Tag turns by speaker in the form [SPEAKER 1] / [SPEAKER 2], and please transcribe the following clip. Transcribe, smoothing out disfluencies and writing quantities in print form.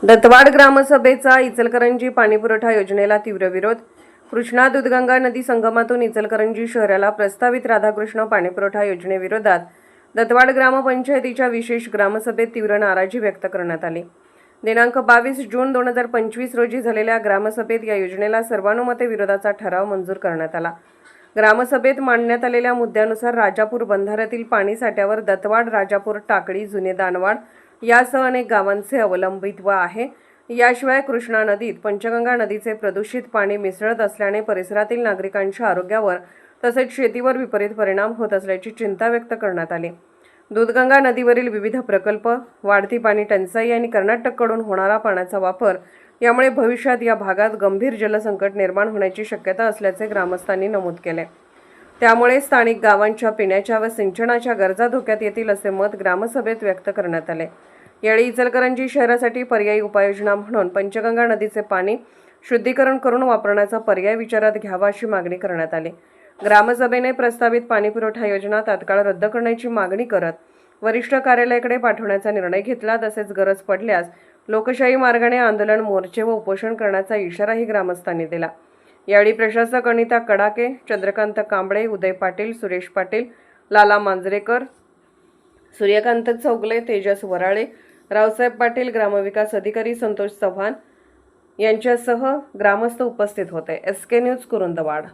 [SPEAKER 1] दत्तवाड ग्रामसभेचा इचलकरंजी पाणीपुरवठा योजनेला तीव्र विरोध। कृष्णा दूधगंगा नदी संगमातून इचलकरंजी शहराला प्रस्तावित राधाकृष्ण पाणीपुरवठा योजनेविरोधात दत्तवाड ग्रामपंचायतीच्या विशेष ग्रामसभेत तीव्र नाराजी व्यक्त करण्यात आली। दिनांक 22 जून 2025 रोजी झालेल्या ग्रामसभेत या योजनेला सर्वानुमते विरोधाचा ठराव मंजूर करण्यात आला। ग्रामसभेत मांडण्यात आलेल्या मुद्द्यानुसार राजापूर बंधाऱ्यातील पाणी साठ्यावर दत्तवाड, राजापूर, टाकळी, जुने दानवाड यासह अनेक गावांचे अवलंबित्व आहे। याशिवाय कृष्णा नदीत पंचगंगा नदीचे प्रदूषित पाणी मिसळत असल्याने परिसरातील नागरिकांच्या आरोग्यावर तसेच शेतीवर विपरीत परिणाम होत असल्याची चिंता व्यक्त करण्यात आली। दूधगंगा नदीवरील विविध प्रकल्प, वाढती पाणी टंचाई आणि कर्नाटककडून होणारा पाण्याचा वापर यामुळे भविष्यात या भागात गंभीर जलसंकट निर्माण होण्याची शक्यता असल्याचे ग्रामस्थांनी नमूद केले। त्यामुळे स्थानिक गावांच्या पिण्याच्या व सिंचनाच्या गरजा धोक्यात येतील असे मत ग्रामसभेत व्यक्त करण्यात आले। यावेळी इचलकरंजी शहरासाठी पर्यायी उपाययोजना म्हणून पंचगंगा नदीचे पाणी शुद्धीकरण करून वापरण्याचा पर्याय विचारात घ्यावा अशी मागणी करण्यात आली। ग्रामसभेने प्रस्तावित पाणीपुरवठा योजना तात्काळ रद्द करण्याची मागणी करत वरिष्ठ कार्यालयाकडे पाठवण्याचा निर्णय घेतला। तसेच गरज पडल्यास लोकशाही मार्गाने आंदोलन, मोर्चे व उपोषण करण्याचा इशाराही ग्रामस्थांनी दिला। यावेळी प्रशासक अनिता कडाके, चंद्रकांत कांबळे, उदय पाटील, सुरेश पाटील, लाला मांजरेकर, सूर्यकांत चौगले, तेजस वराळे, रावसाहेब पाटील, ग्रामविकास अधिकारी संतोष चव्हाण यांच्यासह ग्रामस्थ उपस्थित होते। SK news Kurundwad.